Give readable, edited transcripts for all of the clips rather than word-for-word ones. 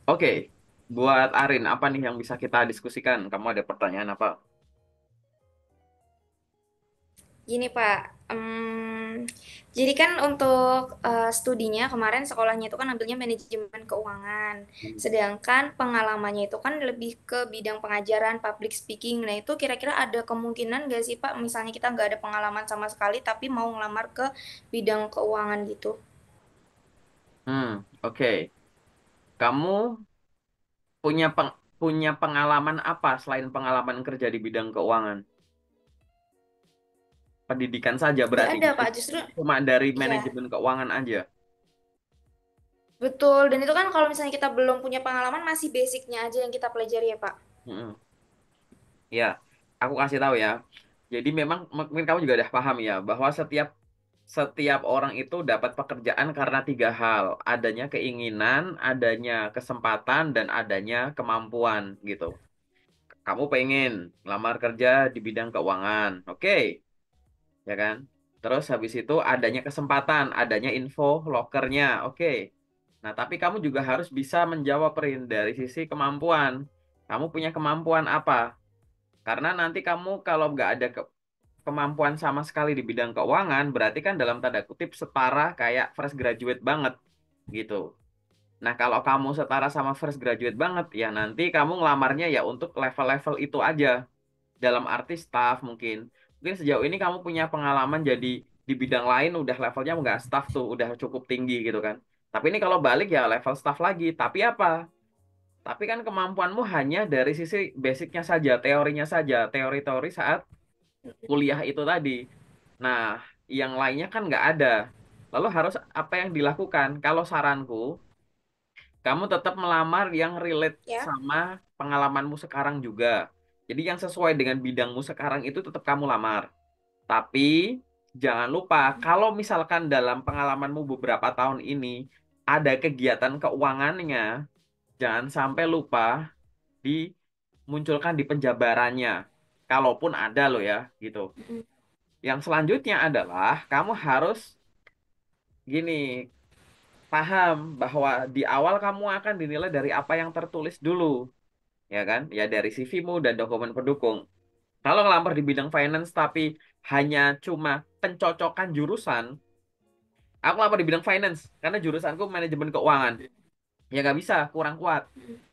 Oke, buat Arin, apa nih yang bisa kita diskusikan? Kamu ada pertanyaan apa? Gini Pak, jadi kan untuk studinya kemarin sekolahnya itu kan ambilnya manajemen keuangan, sedangkan pengalamannya itu kan lebih ke bidang pengajaran, public speaking. Nah itu kira-kira ada kemungkinan nggak sih Pak, misalnya kita nggak ada pengalaman sama sekali tapi mau ngelamar ke bidang keuangan gitu? Oke. Kamu punya punya pengalaman apa selain pengalaman kerja di bidang keuangan? Pendidikan saja Nggak berarti ada gitu. Pak, justru Cuma dari iya. manajemen keuangan aja. Betul, dan itu kan kalau misalnya kita belum punya pengalaman masih basicnya aja yang kita pelajari ya Pak. Mm-mm. Ya, aku kasih tahu ya. Jadi memang mungkin kamu juga udah paham ya bahwa setiap setiap orang itu dapat pekerjaan karena tiga hal, adanya keinginan, adanya kesempatan, dan adanya kemampuan gitu. Kamu pengen lamar kerja di bidang keuangan, oke, ya kan? Terus habis itu adanya kesempatan, adanya info lokernya, oke. Nah, tapi kamu juga harus bisa menjawab Rin dari sisi kemampuan. Kamu punya kemampuan apa? Karena nanti kamu kalau nggak ada kemampuan sama sekali di bidang keuangan, berarti kan dalam tanda kutip setara kayak fresh graduate banget gitu. Nah, kalau kamu setara sama fresh graduate banget, ya nanti kamu ngelamarnya ya untuk level-level itu aja. Dalam arti staff mungkin. Mungkin sejauh ini kamu punya pengalaman jadi di bidang lain udah levelnya nggak staff tuh, udah cukup tinggi gitu kan. Tapi ini kalau balik ya level staff lagi. Tapi apa? Tapi kan kemampuanmu hanya dari sisi basicnya saja, teorinya saja, teori-teori saat kuliah itu tadi. Nah, yang lainnya kan nggak ada. Lalu harus apa yang dilakukan? Kalau saranku, kamu tetap melamar yang relate Ya. sama pengalamanmu sekarang juga. Jadi yang sesuai dengan bidangmu sekarang itu tetap kamu lamar. Tapi jangan lupa, kalau misalkan dalam pengalamanmu beberapa tahun ini ada kegiatan keuangannya, jangan sampai lupa dimunculkan di penjabarannya. Kalaupun ada loh ya, gitu. Yang selanjutnya adalah kamu harus gini, paham bahwa di awal kamu akan dinilai dari apa yang tertulis dulu, ya kan? Ya dari CV-mu dan dokumen pendukung. Kalau ngelamar di bidang finance tapi hanya cuma pencocokan jurusan, aku ngelamar di bidang finance karena jurusanku manajemen keuangan. Ya nggak bisa, kurang kuat.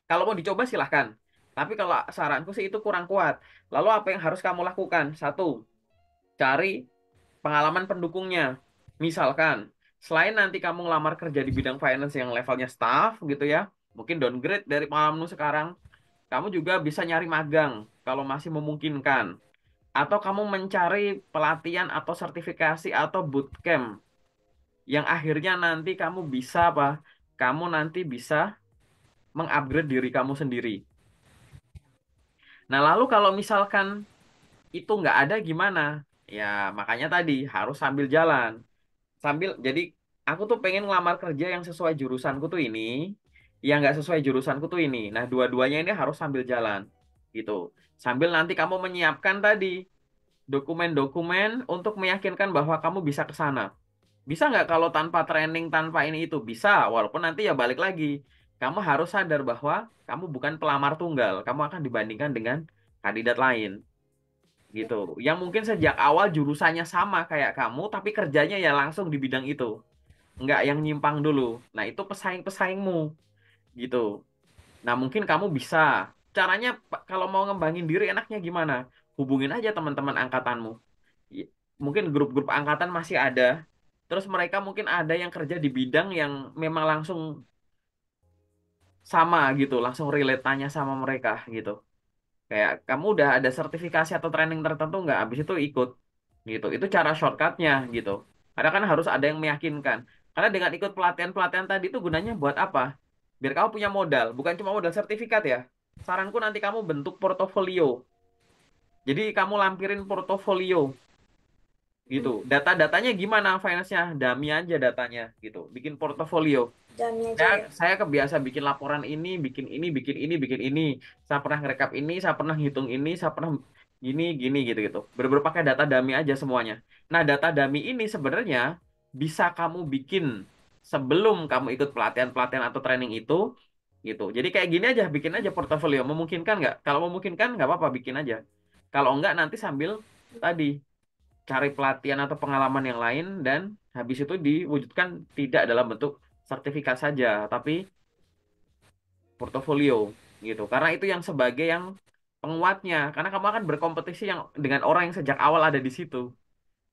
Kalau mau dicoba silahkan. Tapi kalau saranku sih itu kurang kuat. Lalu apa yang harus kamu lakukan? Satu, cari pengalaman pendukungnya. Misalkan, selain nanti kamu ngelamar kerja di bidang finance yang levelnya staff gitu ya, mungkin downgrade dari pengalamanmu sekarang, kamu juga bisa nyari magang kalau masih memungkinkan. Atau kamu mencari pelatihan atau sertifikasi atau bootcamp yang akhirnya nanti kamu bisa apa? Kamu nanti bisa mengupgrade diri kamu sendiri. Nah, lalu kalau misalkan itu nggak ada gimana? Ya, makanya tadi harus sambil jalan. Jadi aku tuh pengen ngelamar kerja yang sesuai jurusanku tuh ini, yang nggak sesuai jurusanku tuh ini. Nah, dua-duanya ini harus sambil jalan, gitu. Sambil nanti kamu menyiapkan tadi dokumen-dokumen untuk meyakinkan bahwa kamu bisa ke sana. Bisa nggak kalau tanpa training, tanpa ini itu? Bisa, walaupun nanti ya balik lagi. Kamu harus sadar bahwa kamu bukan pelamar tunggal. Kamu akan dibandingkan dengan kandidat lain, gitu. Yang mungkin sejak awal jurusannya sama kayak kamu, tapi kerjanya ya langsung di bidang itu nggak yang nyimpang dulu. Nah, itu pesaing-pesaingmu gitu. Nah, mungkin kamu bisa. Caranya kalau mau ngembangin diri enaknya gimana? Hubungin aja teman-teman angkatanmu. Y- Mungkin grup-grup angkatan masih ada. Terus mereka mungkin ada yang kerja di bidang yang memang langsung sama gitu, langsung relate tanya sama mereka gitu. Kayak kamu udah ada sertifikasi atau training tertentu nggak? Habis itu ikut gitu. Itu cara shortcutnya gitu. Karena kan harus ada yang meyakinkan. Karena dengan ikut pelatihan-pelatihan tadi itu gunanya buat apa? Biar kamu punya modal, bukan cuma modal sertifikat ya. Saranku nanti kamu bentuk portofolio. Jadi kamu lampirin portofolio gitu. Data-datanya gimana finance-nya? Dummy aja datanya gitu. Bikin portofolio. Jamnya aja Saya, ya. saya kebiasa bikin laporan ini, bikin ini, bikin ini, bikin ini. Saya pernah ngerekap ini, saya pernah ngitung ini, saya pernah gini, gini, gitu-gitu. Bener-bener pakai data dummy aja semuanya. Nah, data dummy ini sebenarnya bisa kamu bikin sebelum kamu ikut pelatihan-pelatihan atau training itu. gitu. Jadi kayak gini aja, bikin aja portofolio. Memungkinkan nggak? Kalau memungkinkan nggak apa-apa, bikin aja. Kalau enggak nanti sambil tadi cari pelatihan atau pengalaman yang lain dan habis itu diwujudkan tidak dalam bentuk sertifikat saja, tapi portofolio gitu. Karena itu yang sebagai yang penguatnya. Karena kamu akan berkompetisi yang dengan orang yang sejak awal ada di situ.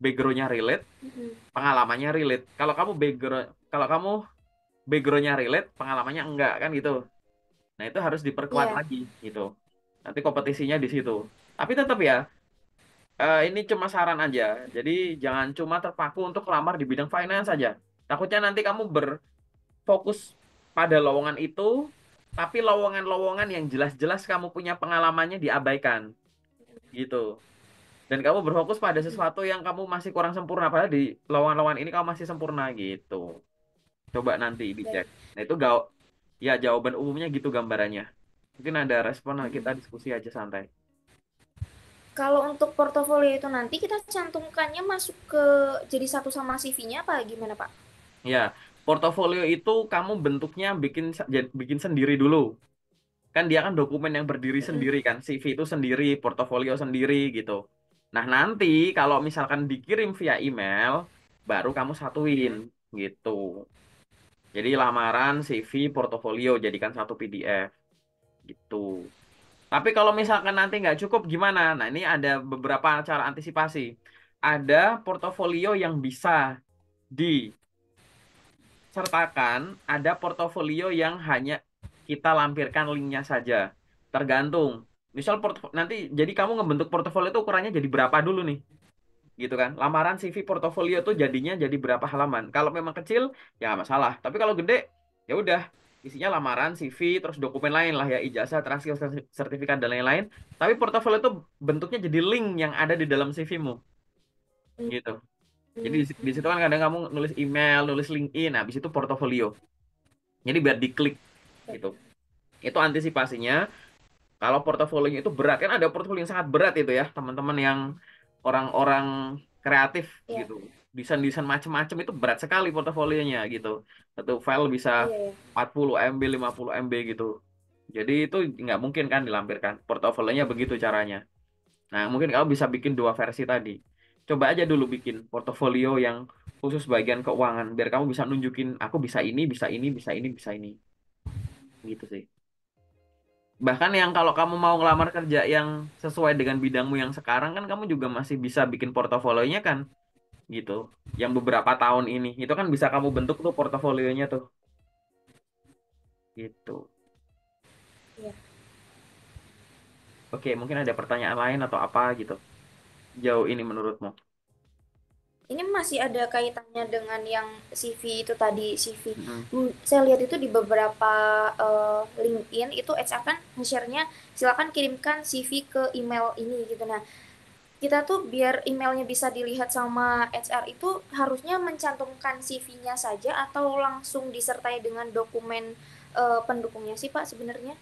Backgroundnya relate, Mm-mm. pengalamannya relate. Kalau kamu backgroundnya relate, pengalamannya enggak kan gitu. Nah itu harus diperkuat Iya. lagi gitu. Nanti kompetisinya di situ. Tapi tetap ya, ini cuma saran aja. Jadi jangan cuma terpaku untuk melamar di bidang finance saja. Takutnya nanti kamu berfokus pada lowongan itu, tapi lowongan-lowongan yang jelas-jelas kamu punya pengalamannya diabaikan gitu. Dan kamu berfokus pada sesuatu yang kamu masih kurang sempurna, padahal di lowongan-lowongan ini kamu masih sempurna gitu. Coba nanti Baik. dicek. Nah itu ya jawaban umumnya gitu gambarannya. Mungkin ada respon, nah, kita diskusi aja santai. Kalau untuk portofolio itu nanti kita cantumkannya masuk ke jadi satu sama CV-nya apa gimana, Pak? Ya, portofolio itu kamu bentuknya bikin sendiri dulu. Kan dia kan dokumen yang berdiri Mm-mm. sendiri kan, CV itu sendiri, portofolio sendiri gitu. Nah, nanti kalau misalkan dikirim via email, baru kamu satuin gitu. Jadi lamaran, CV, portofolio jadikan satu PDF gitu. Tapi kalau misalkan nanti nggak cukup gimana? Nah, ini ada beberapa cara antisipasi. Ada portofolio yang bisa sertakan, ada portofolio yang hanya kita lampirkan linknya saja. Tergantung. Misal nanti jadi kamu ngebentuk portofolio itu ukurannya jadi berapa dulu nih, gitu kan? Lamaran CV portofolio tuh jadinya jadi berapa halaman. Kalau memang kecil ya nggak masalah. Tapi kalau gede ya udah isinya lamaran, CV, terus dokumen lain lah ya, ijazah, transkrip, sertifikat dan lain-lain. Tapi portofolio itu bentuknya jadi link yang ada di dalam CV-mu, gitu. Jadi di situ kan kadang kamu nulis email, nulis LinkedIn, habis itu portofolio. Jadi biar diklik gitu. Itu antisipasinya. Kalau portofolionya itu berat, kan ada portofolio yang sangat berat itu ya, teman-teman yang orang-orang kreatif Iya. gitu. Desain-desain macam-macam itu berat sekali portofolionya gitu. Satu file bisa Iya, ya. 40 MB, 50 MB gitu. Jadi itu nggak mungkin kan dilampirkan. Portofolionya begitu caranya. Nah, mungkin kamu bisa bikin dua versi tadi. Coba aja dulu bikin portofolio yang khusus bagian keuangan, biar kamu bisa nunjukin aku bisa ini, bisa ini, bisa ini, bisa ini. Gitu sih. Bahkan yang kalau kamu mau ngelamar kerja yang sesuai dengan bidangmu yang sekarang kan kamu juga masih bisa bikin portofolionya kan gitu. Yang beberapa tahun ini itu kan bisa kamu bentuk tuh portofolionya tuh gitu. Iya. Oke, mungkin ada pertanyaan lain atau apa gitu. Jauh ini menurutmu? Ini masih ada kaitannya dengan yang CV itu tadi, CV. Mm-mm. Saya lihat itu di beberapa LinkedIn itu HR kan nge-share-nya silakan kirimkan CV ke email ini gitu. Nah, kita tuh biar emailnya bisa dilihat sama HR itu harusnya mencantumkan CV-nya saja atau langsung disertai dengan dokumen pendukungnya sih Pak sebenarnya?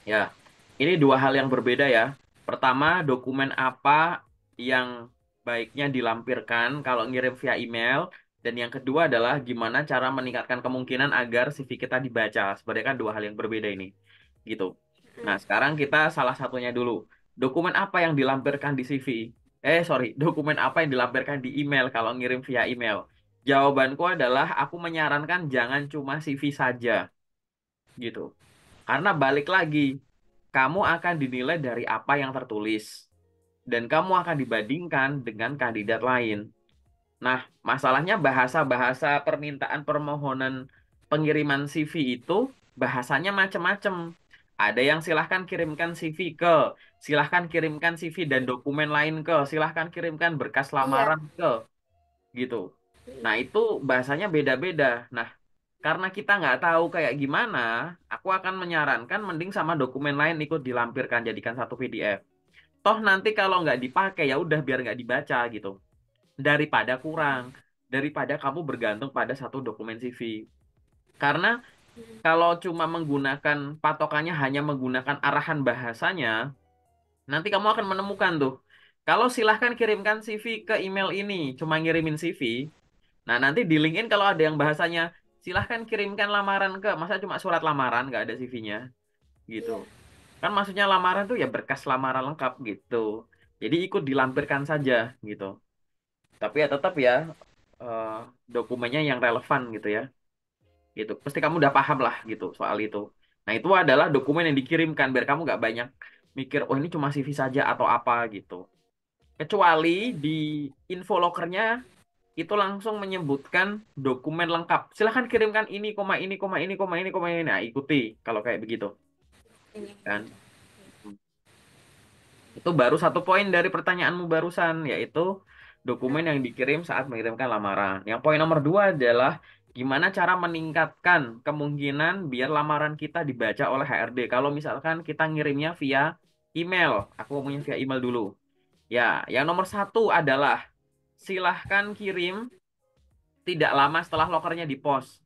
Ya, ini dua hal yang berbeda ya. Pertama, dokumen apa yang baiknya dilampirkan kalau ngirim via email. Dan yang kedua adalah gimana cara meningkatkan kemungkinan agar CV kita dibaca. Sebenarnya kan dua hal yang berbeda ini. Gitu. Nah, sekarang kita salah satunya dulu. Dokumen apa yang dilampirkan di CV? Sorry, dokumen apa yang dilampirkan di email kalau ngirim via email? Jawabanku adalah aku menyarankan jangan cuma CV saja. Gitu. Karena balik lagi, kamu akan dinilai dari apa yang tertulis. Dan kamu akan dibandingkan dengan kandidat lain. Nah, masalahnya bahasa-bahasa permintaan permohonan pengiriman CV itu bahasanya macam-macam. Ada yang silahkan kirimkan CV ke, silahkan kirimkan CV dan dokumen lain ke, silahkan kirimkan berkas Iya. lamaran ke, gitu. Nah, itu bahasanya beda-beda. Nah, karena kita nggak tahu kayak gimana, aku akan menyarankan mending sama dokumen lain ikut dilampirkan jadikan satu PDF. Toh nanti kalau nggak dipakai ya udah biar nggak dibaca gitu. Daripada kurang, daripada kamu bergantung pada satu dokumen CV. Karena kalau cuma menggunakan patokannya hanya menggunakan arahan bahasanya, nanti kamu akan menemukan tuh. Kalau silahkan kirimkan CV ke email ini, cuma ngirimin CV. Nah, nanti di LinkedIn kalau ada yang bahasanya silahkan kirimkan lamaran ke, masa cuma surat lamaran nggak ada CV-nya gitu. Iya, Kan maksudnya lamaran tuh ya berkas lamaran lengkap gitu. Jadi ikut dilampirkan saja gitu. Tapi ya tetap ya eh, dokumennya yang relevan gitu ya. Gitu. Pasti kamu udah paham lah gitu soal itu. Nah, itu adalah dokumen yang dikirimkan biar kamu nggak banyak mikir, oh ini cuma CV saja atau apa gitu. Kecuali di info lokernya itu langsung menyebutkan dokumen lengkap. Silahkan kirimkan ini, koma ini, koma ini, koma ini, koma ini. Nah, ikuti kalau kayak begitu ini kan. gitu. Itu baru satu poin dari pertanyaanmu barusan, yaitu dokumen yang dikirim saat mengirimkan lamaran. Yang poin nomor dua adalah gimana cara meningkatkan kemungkinan biar lamaran kita dibaca oleh HRD. Kalau misalkan kita ngirimnya via email, aku ngomongnya via email dulu. Ya, yang nomor satu adalah silahkan kirim tidak lama setelah lokernya di post.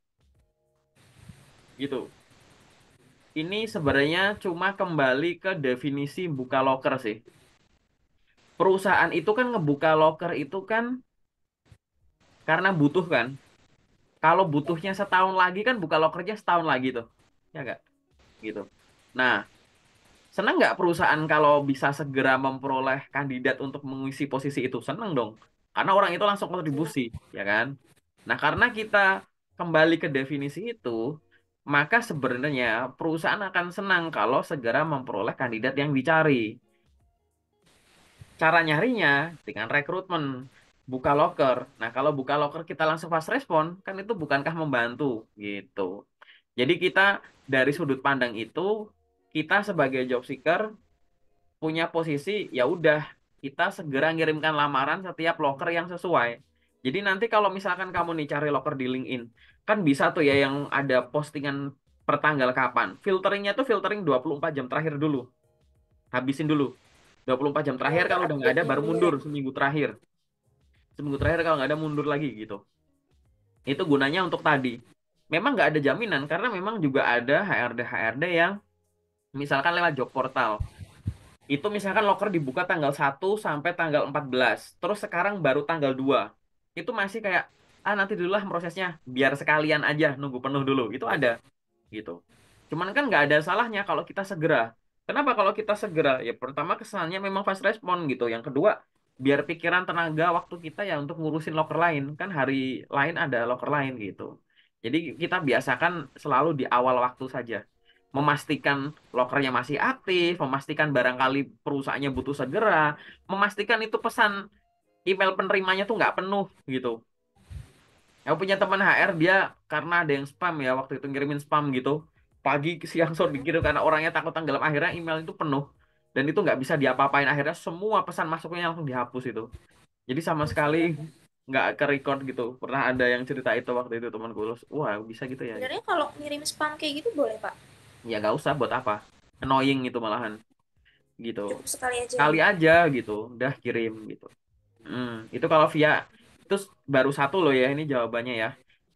Gitu. Ini sebenarnya cuma kembali ke definisi buka loker sih. Perusahaan itu kan ngebuka loker itu kan karena butuh kan. Kalau butuhnya setahun lagi kan buka lokernya setahun lagi tuh. Ya nggak? Gitu. Nah, senang nggak perusahaan kalau bisa segera memperoleh kandidat untuk mengisi posisi itu? Senang dong. Karena orang itu langsung Senang. kontribusi, ya kan? Nah, karena kita kembali ke definisi itu, maka sebenarnya perusahaan akan senang kalau segera memperoleh kandidat yang dicari. Cara nyarinya dengan rekrutmen, buka loker. Nah, kalau buka loker kita langsung fast respon, kan itu bukankah membantu gitu. Jadi kita dari sudut pandang itu, kita sebagai job seeker punya posisi ya udah kita segera ngirimkan lamaran setiap loker yang sesuai. Jadi nanti kalau misalkan kamu nih cari loker di LinkedIn, kan bisa tuh ya yang ada postingan pertanggal kapan. Filteringnya tuh filtering 24 jam terakhir dulu. Habisin dulu. 24 jam Oh, terakhir ada kalau udah nggak ada update-nya baru dulu ya. mundur seminggu terakhir. Seminggu terakhir kalau nggak ada mundur lagi gitu. Itu gunanya untuk tadi. Memang nggak ada jaminan karena memang juga ada HRD-HRD yang misalkan lewat job portal. Itu misalkan loker dibuka tanggal 1 sampai tanggal 14. Terus sekarang baru tanggal 2. Itu masih kayak, ah nanti dulu lah prosesnya. Biar sekalian aja nunggu penuh dulu. Itu ada gitu. Cuman kan nggak ada salahnya kalau kita segera. Kenapa kalau kita segera? Ya pertama kesannya memang fast respon gitu. Yang kedua, biar pikiran tenaga waktu kita ya untuk ngurusin loker lain. Kan hari lain ada loker lain gitu. Jadi kita biasakan selalu di awal waktu saja. Memastikan lokernya masih aktif, memastikan barangkali perusahaannya butuh segera, memastikan itu pesan email penerimanya tuh nggak penuh gitu. Aku punya teman HR dia karena ada yang spam ya waktu itu ngirimin spam gitu. Pagi, siang, sore dikirim karena orangnya takut tenggelam. Akhirnya email itu penuh. Dan itu nggak bisa diapa-apain. Akhirnya semua pesan masuknya langsung dihapus itu. Jadi sama Oh, sekali sebenarnya nggak ke record gitu. Pernah ada yang cerita itu waktu itu temanku. Terus, wah bisa gitu ya gitu. sebenarnya kalau ngirim spam kayak gitu boleh, Pak? Ya nggak usah buat apa. Annoying itu malahan gitu. Cukup sekali aja Kali ya? aja gitu. Udah kirim gitu. Itu kalau via itu baru satu loh ya ini jawabannya ya.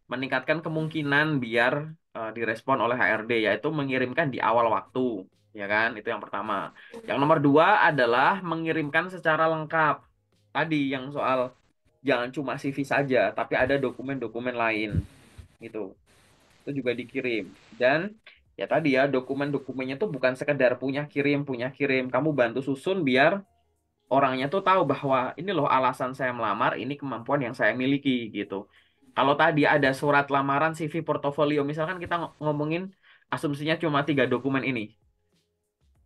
Meningkatkan kemungkinan biar direspon oleh HRD yaitu mengirimkan di awal waktu, ya kan? Itu yang pertama. Yang nomor dua adalah mengirimkan secara lengkap. Tadi yang soal jangan cuma CV saja, tapi ada dokumen-dokumen lain gitu. Itu juga dikirim. Dan ya tadi ya dokumen-dokumennya tuh bukan sekedar punya kirim. Kamu bantu susun biar orangnya tuh tahu bahwa ini loh alasan saya melamar, ini kemampuan yang saya miliki gitu. Kalau tadi ada surat lamaran, CV, portofolio, misalkan kita ngomongin asumsinya cuma 3 dokumen ini.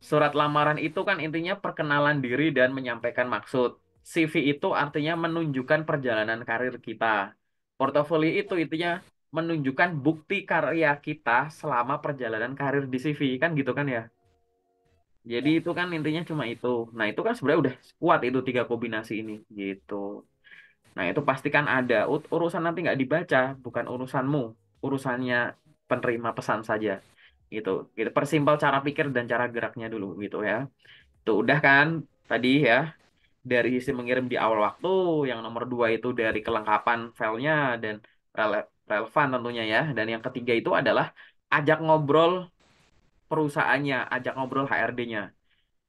Surat lamaran itu kan intinya perkenalan diri dan menyampaikan maksud. CV itu artinya menunjukkan perjalanan karir kita. Portofolio itu intinya menunjukkan bukti karya kita selama perjalanan karir di CV kan gitu kan ya. Jadi Ya. itu kan intinya cuma itu. Nah itu kan sebenarnya udah kuat itu 3 kombinasi ini gitu. Nah itu pastikan ada. Urusan nanti nggak dibaca, bukan urusanmu, urusannya penerima pesan saja. Gitu. Gitu. Persimpel cara pikir dan cara geraknya dulu gitu ya. Tuh udah kan tadi ya dari sisi mengirim di awal waktu. Yang nomor dua itu dari kelengkapan filenya dan relevan tentunya ya. Dan yang ketiga itu adalah ajak ngobrol perusahaannya, ajak ngobrol HRD-nya.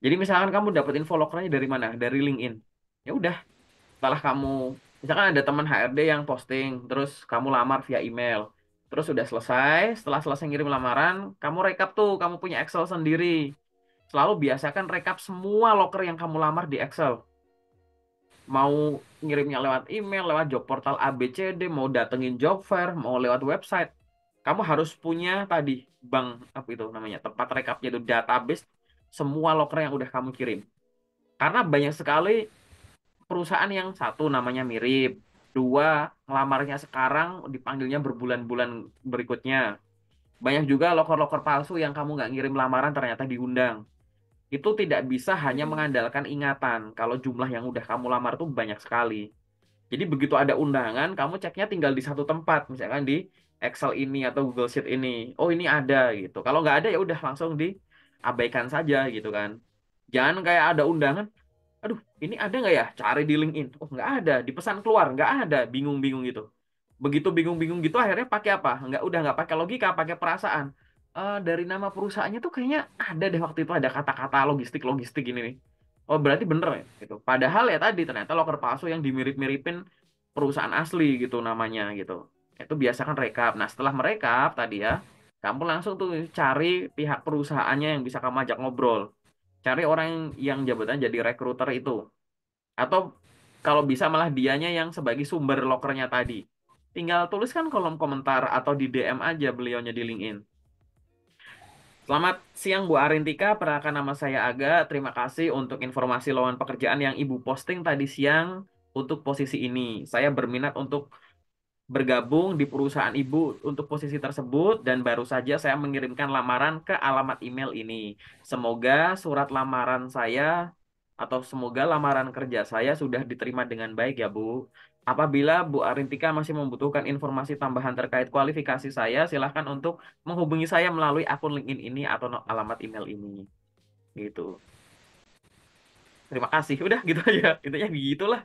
Jadi misalkan kamu dapat info lokernya dari mana? Dari LinkedIn. Ya udah, setelah kamu misalkan ada teman HRD yang posting, terus kamu lamar via email. Terus sudah selesai, setelah selesai ngirim lamaran, kamu rekap tuh, kamu punya Excel sendiri. Selalu biasakan rekap semua loker yang kamu lamar di Excel. Mau ngirimnya lewat email, lewat job portal ABCD, mau datengin job fair, mau lewat website. Kamu harus punya tadi bank apa itu namanya, tempat rekapnya itu database semua loker yang udah kamu kirim. Karena banyak sekali perusahaan yang satu namanya mirip, dua ngelamarnya sekarang dipanggilnya berbulan-bulan berikutnya. Banyak juga loker-loker palsu yang kamu nggak ngirim lamaran ternyata diundang. Itu tidak bisa hanya Hmm. mengandalkan ingatan kalau jumlah yang udah kamu lamar tuh banyak sekali. Jadi begitu ada undangan, kamu ceknya tinggal di satu tempat, misalkan di Excel ini atau Google Sheet ini. Oh ini ada gitu. Kalau nggak ada ya udah langsung diabaikan saja gitu kan. Jangan kayak ada undangan, aduh ini ada nggak ya? Cari di LinkedIn. Oh nggak ada. Di pesan keluar nggak ada. Bingung-bingung gitu. Begitu bingung-bingung gitu akhirnya pakai apa? Udah nggak pakai logika, pakai perasaan. Dari nama perusahaannya tuh kayaknya ada deh waktu itu ada kata-kata logistik-logistik ini nih. Oh berarti bener ya gitu. Padahal ya tadi ternyata loker palsu yang dimirip-miripin perusahaan asli gitu namanya gitu. Itu biasakan rekap. Nah setelah merekap tadi ya, kamu langsung tuh cari pihak perusahaannya yang bisa kamu ajak ngobrol. Cari orang yang jabatan jadi rekruter itu. Atau kalau bisa malah dianya yang sebagai sumber lokernya tadi. Tinggal tuliskan kolom komentar atau di DM aja beliaunya di LinkedIn. Selamat siang Bu Arintika, perkenalkan nama saya Aga. Terima kasih untuk informasi lowongan pekerjaan yang Ibu posting tadi siang untuk posisi ini. Saya berminat untuk bergabung di perusahaan Ibu untuk posisi tersebut dan baru saja saya mengirimkan lamaran ke alamat email ini. Semoga surat lamaran saya atau semoga lamaran kerja saya sudah diterima dengan baik ya Bu. Apabila Bu Arintika masih membutuhkan informasi tambahan terkait kualifikasi saya, silahkan untuk menghubungi saya melalui akun LinkedIn ini atau alamat email ini. Gitu. Terima kasih. Udah gitu aja. Intinya begitulah.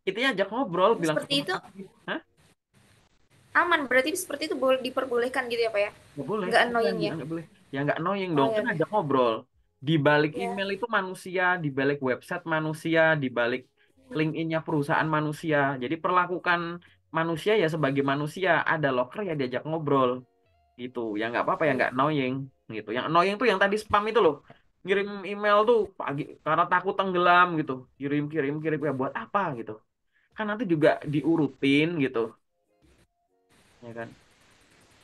Intinya ajak ngobrol, bilang Seperti terima itu kasih. Hah? aman, berarti seperti itu boleh diperbolehkan gitu ya Pak ya? Nggak boleh, Nggak bukan, annoying ya? nggak boleh. Ya nggak annoying Oh dong, ya kan udah. ajak ngobrol. Di balik Ya. email itu manusia, di balik website manusia, di balik LinkedIn-nya perusahaan manusia. Jadi perlakukan manusia ya sebagai manusia. Ada loker ya diajak ngobrol gitu. Ya nggak apa-apa ya nggak annoying gitu. Yang annoying tuh yang tadi spam itu loh. Ngirim email tuh pagi karena takut tenggelam gitu. Kirim kirim kirim ya buat apa gitu. Kan nanti juga diurutin gitu, ya kan.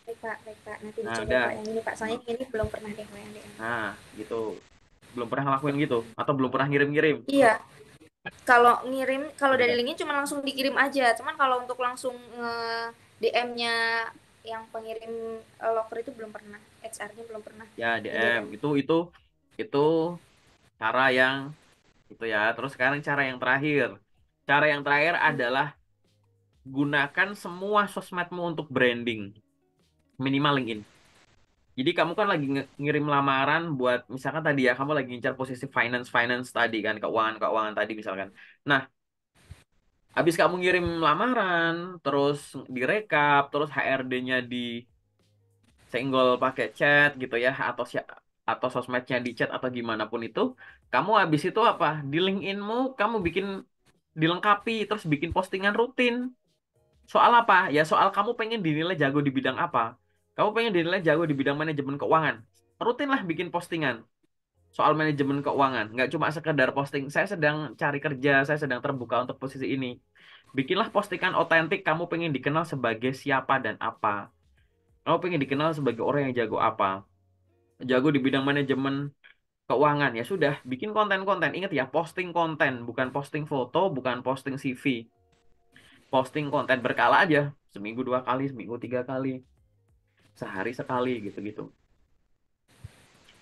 Baik Pak, nanti Nah, dicoba udah. Pak yang ini Pak, soalnya yang ini belum pernah deh Pak yang DM. Nah, gitu. Belum pernah ngelakuin gitu atau belum pernah ngirim-ngirim. Iya, kalau ngirim, kalau dari Udah. linknya cuma langsung dikirim aja, cuman kalau untuk langsung DM-nya yang pengirim loker itu belum pernah, HR-nya belum pernah Ya, di DM DM. itu cara yang itu ya. Terus sekarang cara yang terakhir. Cara yang terakhir adalah gunakan semua sosmedmu untuk branding, minimal LinkedIn. Jadi kamu kan lagi ngirim lamaran buat misalkan tadi ya kamu lagi ngincar posisi finance finance tadi kan keuangan keuangan tadi misalkan. Nah, habis kamu ngirim lamaran, terus direkap, terus HRD-nya senggol pakai chat gitu ya atau sosmednya di chat atau gimana pun itu kamu habis itu apa di LinkedIn-mu kamu bikin dilengkapi terus bikin postingan rutin soal apa ya soal kamu pengen dinilai jago di bidang apa kamu pengen dinilai jago di bidang manajemen keuangan rutinlah bikin postingan soal manajemen keuangan nggak cuma sekedar posting saya sedang cari kerja saya sedang terbuka untuk posisi ini bikinlah postingan otentik kamu pengen dikenal sebagai siapa dan apa kamu pengen dikenal sebagai orang yang jago apa jago di bidang manajemen keuangan ya sudah bikin konten-konten ingat ya posting konten bukan posting foto bukan posting CV posting konten berkala aja seminggu 2 kali seminggu 3 kali sehari sekali gitu-gitu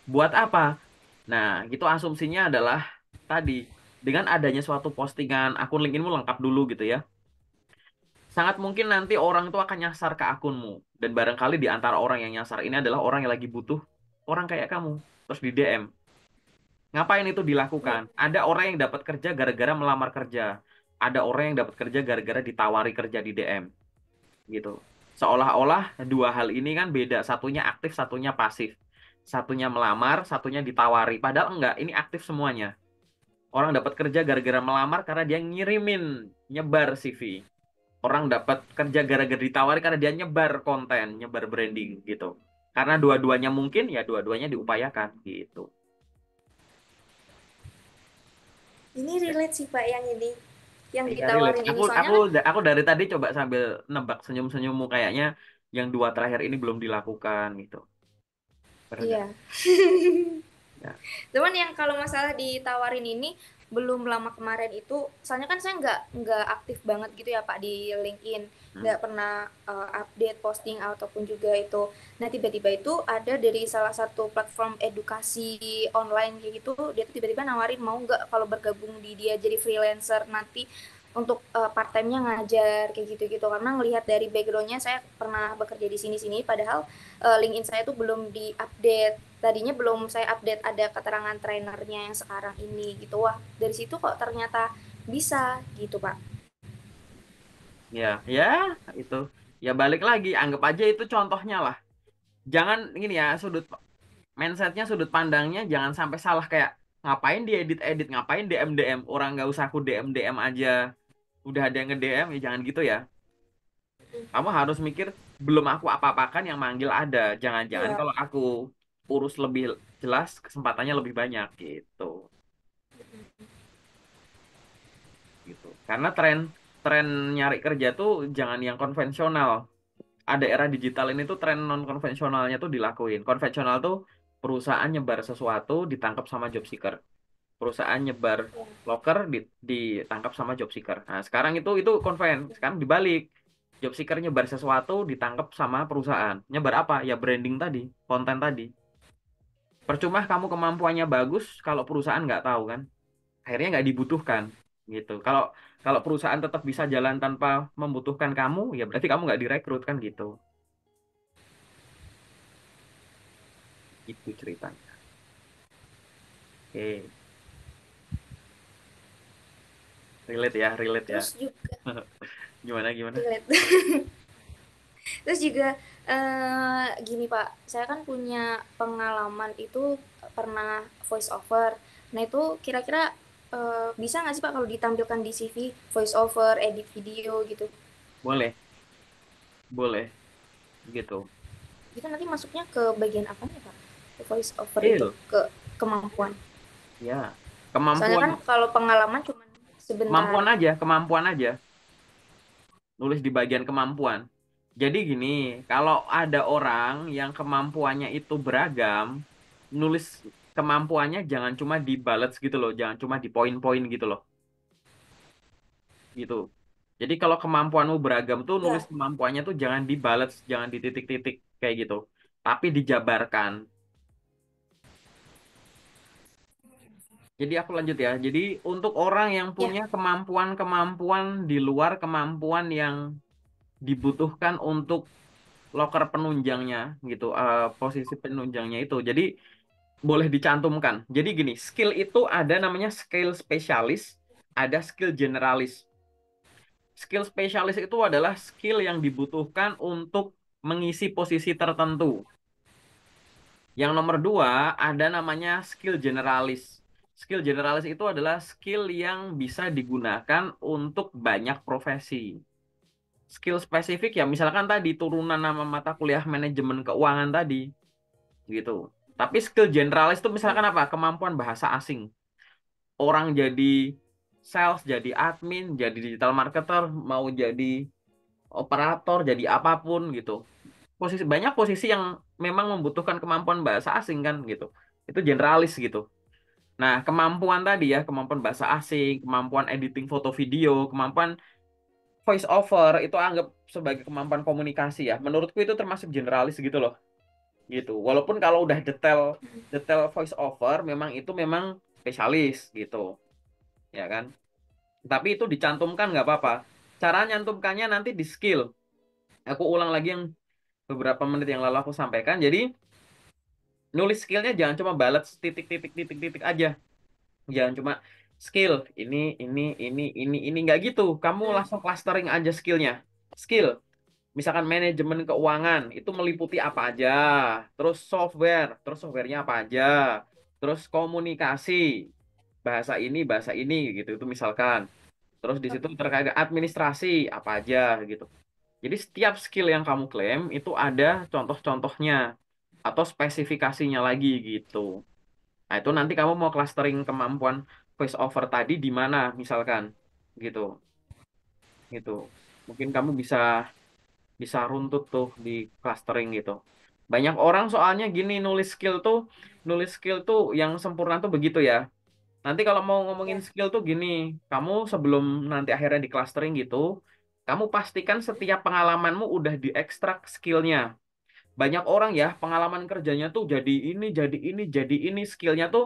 buat apa nah gitu asumsinya adalah tadi dengan adanya suatu postingan akun LinkedInmu lengkap dulu gitu ya sangat mungkin nanti orang itu akan nyasar ke akunmu dan barangkali di antara orang yang nyasar ini adalah orang yang lagi butuh orang kayak kamu terus di DM. Ngapain itu dilakukan? Ada orang yang dapat kerja gara-gara melamar kerja. Ada orang yang dapat kerja gara-gara ditawari kerja di DM. Gitu. Seolah-olah dua hal ini kan beda. Satunya aktif, satunya pasif. Satunya melamar, satunya ditawari. Padahal enggak, ini aktif semuanya. Orang dapat kerja gara-gara melamar karena dia ngirimin, nyebar CV. Orang dapat kerja gara-gara ditawari karena dia nyebar konten, nyebar branding gitu. Karena dua-duanya mungkin, ya dua-duanya diupayakan gitu. Ini relate sih Pak yang ini, yang Iya, relate. ditawarin ini. Aku Soalnya aku kan, aku dari tadi coba sambil nebak senyum-senyummu kayaknya yang dua terakhir ini belum dilakukan gitu. Bener nggak? iya. Ya. Cuman yang kalau masalah ditawarin ini belum lama kemarin itu, soalnya kan saya nggak aktif banget gitu ya Pak di LinkedIn, Hmm. nggak pernah update posting ataupun juga itu. Nah tiba-tiba itu ada dari salah satu platform edukasi online kayak gitu, dia tuh tiba-tiba nawarin mau nggak kalau bergabung di dia jadi freelancer nanti untuk part time-nya ngajar kayak gitu-gitu, karena ngelihat dari background-nya saya pernah bekerja di sini-sini, padahal LinkedIn saya tuh belum diupdate, tadinya belum saya update ada keterangan trainernya yang sekarang ini gitu. Wah dari situ kok ternyata bisa gitu Pak. Ya, ya itu. Ya balik lagi, anggap aja itu contohnya lah. Jangan gini ya, mindsetnya, sudut pandangnya jangan sampai salah kayak ngapain diedit-edit, ngapain DM-DM, orang nggak usah aku DM-DM aja. Udah ada yang nge-DM, ya jangan gitu ya. Kamu harus mikir, belum aku apa-apakan yang manggil ada. Jangan-jangan Iya. kalau aku urus lebih jelas, kesempatannya lebih banyak gitu. Gitu. Karena tren tren nyari kerja tuh jangan yang konvensional. Ada era digital ini tuh tren non konvensionalnya tuh dilakuin. Konvensional tuh perusahaan nyebar sesuatu ditangkap sama job seeker. Perusahaan nyebar loker ditangkap sama job seeker. Nah, sekarang itu konven. Sekarang dibalik. Job seeker nyebar sesuatu ditangkap sama perusahaan. Nyebar apa? Ya branding tadi, konten tadi. Percuma kamu kemampuannya bagus kalau perusahaan nggak tahu kan. Akhirnya nggak dibutuhkan gitu. Kalau kalau perusahaan tetap bisa jalan tanpa membutuhkan kamu, ya berarti kamu nggak direkrut kan gitu. Itu ceritanya. Oke, relate ya, relate ya. Terus juga Gimana gimana? relate. Terus juga gini Pak, saya kan punya pengalaman itu pernah voice over. Nah itu kira-kira bisa nggak sih Pak kalau ditampilkan di CV voice over, edit video gitu? Boleh, boleh gitu. Itu nanti masuknya ke bagian apa nih Pak? Voice over itu Skill, ke kemampuan. ya. Soalnya Kemampuan, kan kalau pengalaman cuma sebentar. kemampuan aja. Nulis di bagian kemampuan. Jadi gini, kalau ada orang yang kemampuannya itu beragam, nulis kemampuannya jangan cuma di bullets gitu loh, jangan cuma di poin-poin gitu loh, gitu. Jadi kalau kemampuanmu beragam tuh nulis Ya, kemampuannya tuh jangan di bullets, jangan di titik-titik kayak gitu, tapi dijabarkan. Jadi aku lanjut ya. Jadi untuk orang yang ya, punya kemampuan-kemampuan di luar kemampuan yang dibutuhkan untuk loker penunjangnya gitu, posisi penunjangnya itu. Jadi boleh dicantumkan. Jadi gini, skill itu ada namanya skill spesialis, ada skill generalis. Skill spesialis itu adalah skill yang dibutuhkan untuk mengisi posisi tertentu. Yang nomor dua ada namanya skill generalis. Skill generalis itu adalah skill yang bisa digunakan untuk banyak profesi. Skill spesifik ya misalkan tadi turunan nama mata kuliah manajemen keuangan tadi gitu. Tapi skill generalis itu misalkan apa? Kemampuan bahasa asing. Orang jadi sales, jadi admin, jadi digital marketer, mau jadi operator, jadi apapun gitu. Banyak posisi yang memang membutuhkan kemampuan bahasa asing kan gitu. Itu generalis gitu. Nah, kemampuan tadi ya, kemampuan bahasa asing, kemampuan editing foto video, kemampuan voice over itu anggap sebagai kemampuan komunikasi ya. Menurutku itu termasuk generalis gitu loh. Gitu. Walaupun kalau udah detail detail voice over memang spesialis gitu, ya kan? Tapi itu dicantumkan nggak apa-apa. Cara nyantumkannya nanti di skill. Aku ulang lagi yang beberapa menit yang lalu aku sampaikan. Jadi nulis skillnya jangan cuma balet titik aja. Jangan cuma skill ini nggak gitu. Kamu langsung clustering aja skillnya. Skill, misalkan manajemen keuangan itu meliputi apa aja. Terus softwarenya apa aja. Terus komunikasi bahasa ini gitu. Itu misalkan. Terus di situ terkait administrasi apa aja gitu. Jadi setiap skill yang kamu klaim itu ada contoh-contohnya atau spesifikasinya lagi gitu. Nah, itu nanti kamu mau clustering kemampuan voice over tadi di mana misalkan gitu. Gitu. Mungkin kamu bisa bisa runtut tuh di clustering gitu. Banyak orang soalnya gini nulis skill tuh yang sempurna tuh begitu ya. Nanti kalau mau ngomongin Ya. skill tuh gini, kamu sebelum nanti akhirnya di clustering gitu, kamu pastikan setiap pengalamanmu udah diekstrak skillnya. Banyak orang ya pengalaman kerjanya tuh jadi ini, skillnya tuh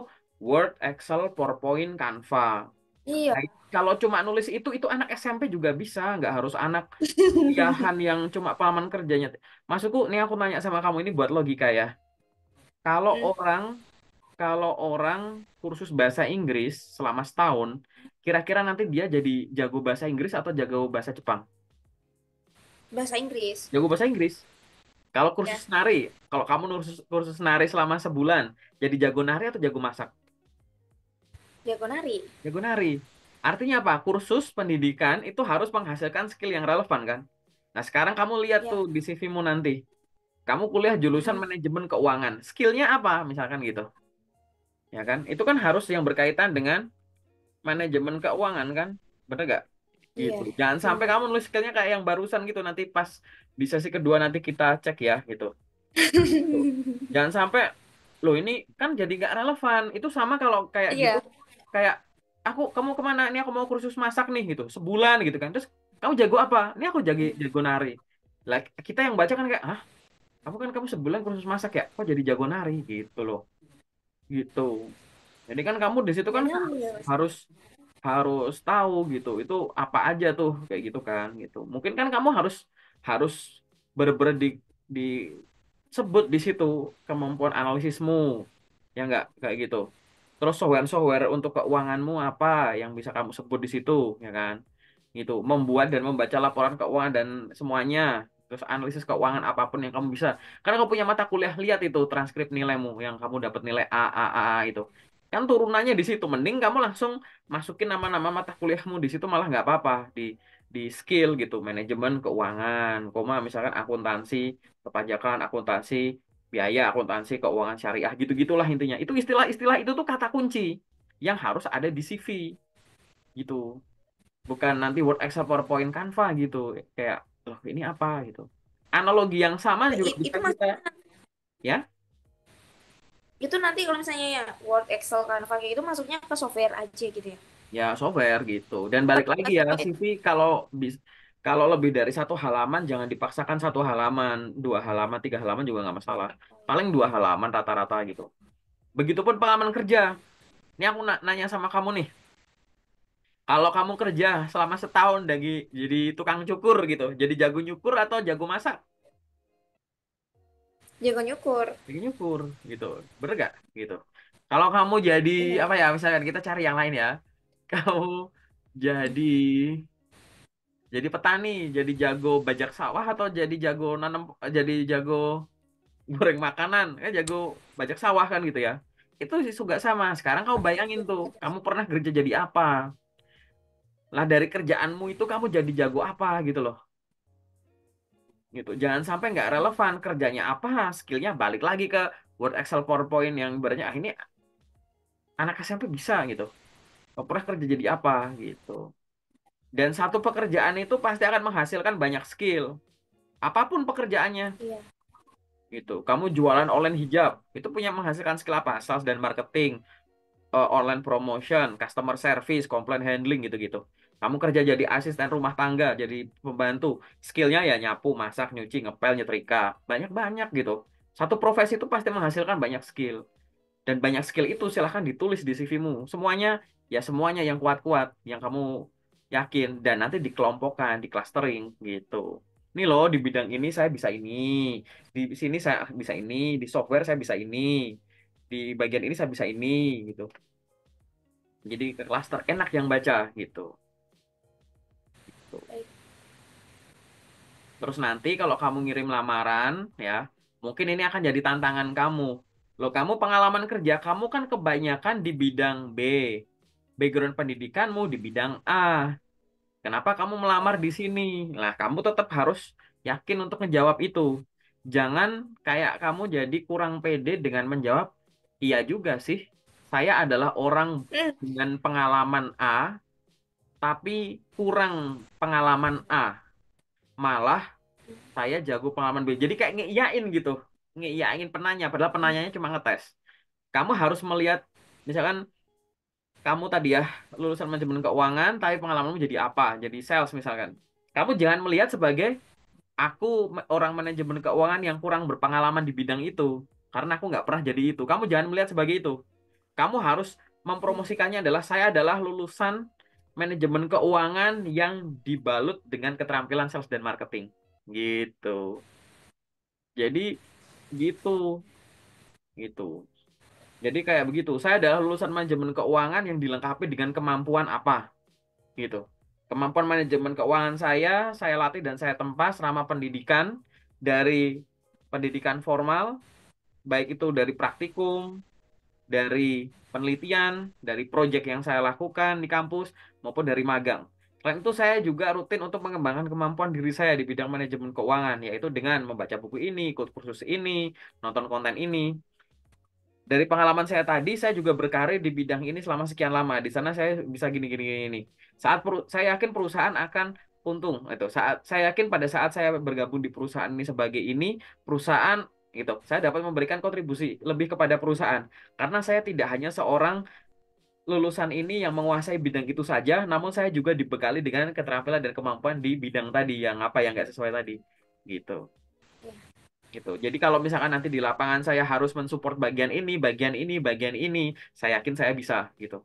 Word, Excel, PowerPoint, Canva. Iya. Nah, kalau cuma nulis itu anak SMP juga bisa, nggak harus anak kuliahan yang cuma pengalaman kerjanya. Maksudku, nih aku nanya sama kamu ini buat logika ya. Kalau Hmm, orang kalau orang kursus bahasa Inggris selama setahun, kira-kira nanti dia jadi jago bahasa Inggris atau jago bahasa Jepang? bahasa Inggris. Jago bahasa Inggris. Kalau Ya, kursus nari, kalau kamu kursus kursus nari selama sebulan, jadi jago nari atau jago masak? jago nari. Jago nari. Artinya apa? Kursus pendidikan itu harus menghasilkan skill yang relevan kan? Nah, sekarang kamu lihat Ya. tuh di CV-mu nanti. Kamu kuliah jurusan Hmm, manajemen keuangan. Skillnya apa? Misalkan gitu. Ya kan? Itu kan harus yang berkaitan dengan manajemen keuangan kan? Bener gak? Gitu. iya, Jangan sampai benar. kamu nulis skillnya kayak yang barusan gitu. Nanti pas di sesi kedua nanti kita cek ya gitu. Tuh. Jangan sampai, loh ini kan jadi nggak relevan. Itu sama kalau kayak gitu, Iya. kayak kamu kemana? Ini aku mau kursus masak nih gitu, sebulan gitu kan. Terus kamu jago apa? Ini aku jago nari. Lah kita yang baca kan kayak, ah, kamu sebulan kursus masak ya? Kok jadi jago nari gitu loh, gitu. Jadi kan kamu di situ Nggak kan nyambung ya, Mas. harus harus tahu gitu. Itu apa aja tuh kayak gitu kan gitu. Mungkin kan kamu harus harus bener-bener disebut di situ kemampuan analisismu. Ya enggak kayak gitu. Terus software-software untuk keuanganmu apa yang bisa kamu sebut di situ, ya kan? Gitu. Membuat dan membaca laporan keuangan dan semuanya. Terus analisis keuangan apapun yang kamu bisa. Karena kamu punya mata kuliah, lihat itu transkrip nilaimu yang kamu dapat nilai A itu. Kan turunannya di situ. Mending kamu langsung masukin nama-nama mata kuliahmu di situ malah nggak apa-apa di skill gitu, manajemen keuangan, koma misalkan akuntansi, perpajakan, akuntansi, biaya, akuntansi, keuangan syariah gitu-gitulah intinya. Itu istilah-istilah itu tuh kata kunci yang harus ada di CV gitu. Bukan nanti Word, Excel, PowerPoint, Canva gitu. Kayak, loh ini apa gitu. Analogi yang sama juga bisa Itu kita, maksudnya, ya, itu nanti kalau misalnya ya Word, Excel, Canva kayak itu masuknya ke software aja gitu ya. ya software gitu. Dan balik lagi ya, CV kalau kalau lebih dari satu halaman jangan dipaksakan satu halaman, dua halaman, tiga halaman juga nggak masalah. Paling dua halaman rata-rata gitu. Begitupun pengalaman kerja. Ini aku nanya sama kamu nih. Kalau kamu kerja selama setahun jadi tukang cukur gitu, jadi jago nyukur atau jago masak? Jago nyukur. Jago nyukur gitu. Bener gak? Gitu. Kalau kamu jadi Bener. apa ya, misalkan kita cari yang lain ya. Kamu jadi jadi petani, jadi jago bajak sawah atau jadi jago nanam, jadi jago goreng makanan, kan jago bajak sawah kan gitu ya. Itu sih juga sama. Sekarang kamu bayangin tuh, kamu pernah kerja jadi apa? Lah dari kerjaanmu itu kamu jadi jago apa gitu loh. Gitu. Jangan sampai nggak relevan kerjanya apa, skillnya balik lagi ke Word, Excel, PowerPoint yang ibaratnya ah ini anak SMP bisa gitu. Kamu pernah kerja jadi apa gitu. Dan satu pekerjaan itu pasti akan menghasilkan banyak skill. Apapun pekerjaannya Iya. gitu. Kamu jualan online hijab, itu punya menghasilkan skill apa? Sales dan marketing, online promotion, customer service, complaint handling gitu-gitu. Kamu kerja jadi asisten rumah tangga, jadi pembantu. Skillnya ya nyapu, masak, nyuci, ngepel, nyetrika. Banyak-banyak gitu. Satu profesi itu pasti menghasilkan banyak skill. Dan banyak skill itu silahkan ditulis di CV-mu. Semuanya, ya semuanya yang kuat-kuat, yang kamu yakin. Dan nanti dikelompokkan, di clustering gitu. Ini loh, di bidang ini saya bisa ini. Di sini saya bisa ini. Di software saya bisa ini. Di bagian ini saya bisa ini gitu. Jadi ke cluster enak yang baca gitu. Tuh. Baik. Terus nanti kalau kamu ngirim lamaran ya, mungkin ini akan jadi tantangan kamu. Loh, kamu pengalaman kerja kamu kan kebanyakan di bidang B. Background pendidikanmu di bidang A. Kenapa kamu melamar di sini? Nah, kamu tetap harus yakin untuk menjawab itu. Jangan kayak kamu jadi kurang pede dengan menjawab, iya juga sih, saya adalah orang Hmm, dengan pengalaman A, tapi kurang pengalaman A. Malah saya jago pengalaman B. Jadi kayak ngeiyain gitu. Ngeiyain penanya, padahal penanyanya cuma ngetes. Kamu harus melihat, misalkan kamu tadi ya lulusan manajemen keuangan, tapi pengalamanmu jadi apa? Jadi sales misalkan. Kamu jangan melihat sebagai aku orang manajemen keuangan yang kurang berpengalaman di bidang itu, karena aku nggak pernah jadi itu. Kamu jangan melihat sebagai itu. Kamu harus mempromosikannya adalah saya adalah lulusan manajemen keuangan yang dibalut dengan keterampilan sales dan marketing. Gitu. Jadi gitu, gitu. Jadi kayak begitu. Saya adalah lulusan manajemen keuangan yang dilengkapi dengan kemampuan apa, gitu. Kemampuan manajemen keuangan saya latih dan saya tempa selama pendidikan dari pendidikan formal, baik itu dari praktikum, dari penelitian, dari proyek yang saya lakukan di kampus, maupun dari magang. Selain itu, saya juga rutin untuk mengembangkan kemampuan diri saya di bidang manajemen keuangan, yaitu dengan membaca buku ini, ikut kursus ini, nonton konten ini. Dari pengalaman saya tadi, saya juga berkarir di bidang ini selama sekian lama. Di sana saya bisa gini. Saya yakin perusahaan akan untung. Itu saya yakin pada saat saya bergabung di perusahaan ini sebagai perusahaan gitu, saya dapat memberikan kontribusi lebih kepada perusahaan karena saya tidak hanya seorang lulusan ini yang menguasai bidang itu saja, namun saya juga dibekali dengan keterampilan dan kemampuan di bidang tadi yang apa yang nggak sesuai tadi, gitu. Gitu. Jadi kalau misalkan nanti di lapangan saya harus mensupport bagian ini, saya yakin saya bisa gitu.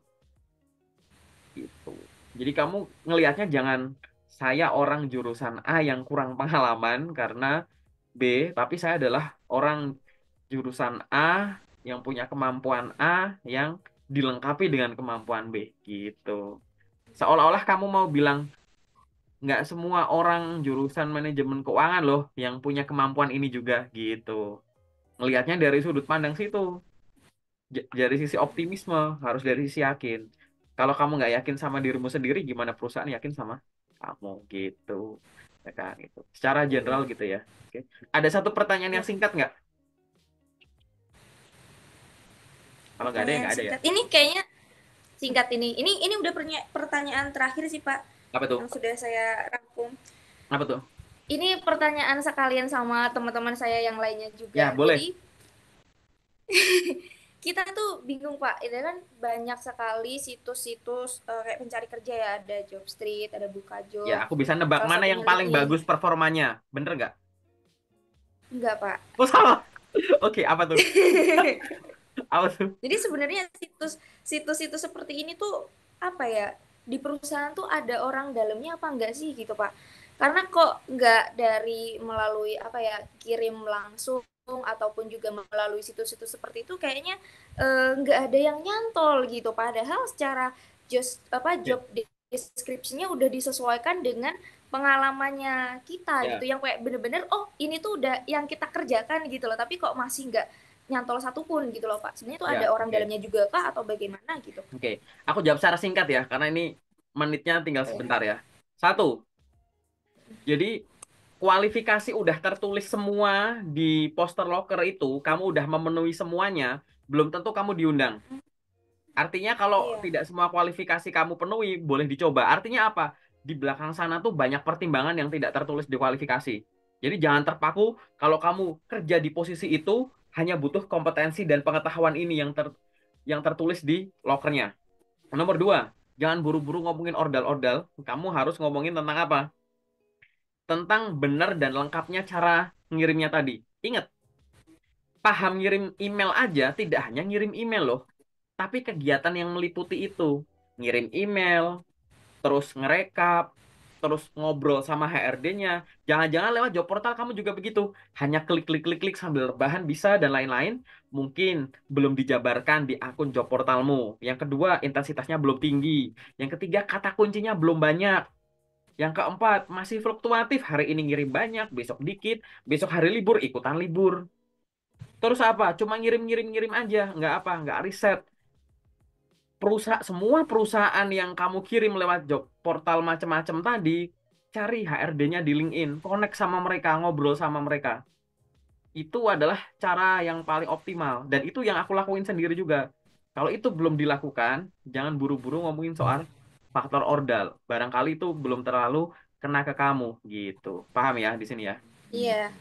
Gitu. Jadi kamu ngelihatnya jangan saya orang jurusan A yang kurang pengalaman karena B, tapi saya adalah orang jurusan A yang punya kemampuan A yang dilengkapi dengan kemampuan B gitu. Seolah-olah kamu mau bilang nggak semua orang jurusan manajemen keuangan loh yang punya kemampuan ini juga gitu. Ngelihatnya dari sudut pandang situ, dari sisi optimisme, harus dari sisi yakin. Kalau kamu nggak yakin sama dirimu sendiri, gimana perusahaan yakin sama kamu gitu, ya kan itu. Secara iya. general gitu ya. Oke. Ada satu pertanyaan yang Ya, singkat nggak? Kalau nggak ada ya pertanyaan nggak ada ya. singkat. Ini kayaknya singkat ini. Ini udah pertanyaan terakhir sih, Pak, Apa tuh? yang sudah saya rangkum. Apa tuh? Ini pertanyaan sekalian sama teman-teman saya yang lainnya Ya juga. boleh. Jadi, kita tuh bingung, Pak. Ini kan banyak sekali situs-situs kayak pencari kerja ya, ada Jobstreet, ada Ya Bukajob. aku bisa nebak Salah mana yang satunya paling LinkedIn. bagus performanya. Bener nggak? Enggak, Pak. Oh salah. Oke apa tuh? Apa tuh? Jadi sebenarnya situs-situs seperti ini tuh apa ya, di perusahaan tuh ada orang dalamnya apa enggak sih gitu Pak? Karena kok enggak dari melalui apa ya, kirim langsung ataupun juga melalui situs-situs seperti itu kayaknya enggak ada yang nyantol gitu. Padahal secara Ya, job description-nya udah disesuaikan dengan pengalamannya kita gitu, ya, yang kayak bener-bener oh ini tuh udah yang kita kerjakan gitu loh, tapi kok masih enggak nyantol satupun gitu loh Pak. Sebenarnya itu ada ya. orang Oke, dalamnya juga kah atau bagaimana gitu? oke. Aku jawab secara singkat ya, karena ini menitnya tinggal sebentar ya. Satu, jadi kualifikasi udah tertulis semua di poster loker itu, kamu udah memenuhi semuanya, belum tentu kamu diundang. Artinya kalau Iya. tidak semua kualifikasi kamu penuhi, boleh dicoba. Artinya apa? Di belakang sana tuh banyak pertimbangan yang tidak tertulis di kualifikasi. Jadi jangan terpaku kalau kamu kerja di posisi itu hanya butuh kompetensi dan pengetahuan ini yang tertulis di lokernya. Nomor dua, jangan buru-buru ngomongin ordal-ordal. Kamu harus ngomongin tentang apa? Tentang benar dan lengkapnya cara ngirimnya tadi. Ingat, paham ngirim email aja tidak hanya ngirim email loh, tapi kegiatan yang meliputi itu. Ngirim email, terus ngerekap, terus ngobrol sama HRD-nya. Jangan-jangan lewat job portal kamu juga begitu. Hanya klik-klik-klik-klik sambil rebahan bisa dan lain-lain. Mungkin belum dijabarkan di akun job portalmu. Yang kedua, intensitasnya belum tinggi. Yang ketiga, kata kuncinya belum banyak. Yang keempat, masih fluktuatif. Hari ini ngirim banyak, besok dikit, besok hari libur, ikutan libur. Terus apa? Cuma ngirim-ngirim-ngirim aja. Nggak apa, nggak riset. semua perusahaan yang kamu kirim lewat job portal macam-macam tadi, cari HRD-nya di LinkedIn, connect sama mereka, ngobrol sama mereka. Itu adalah cara yang paling optimal dan itu yang aku lakuin sendiri juga. Kalau itu belum dilakukan, jangan buru-buru ngomongin soal faktor ordal. Barangkali itu belum terlalu kena ke kamu gitu. Paham ya di sini ya? Iya.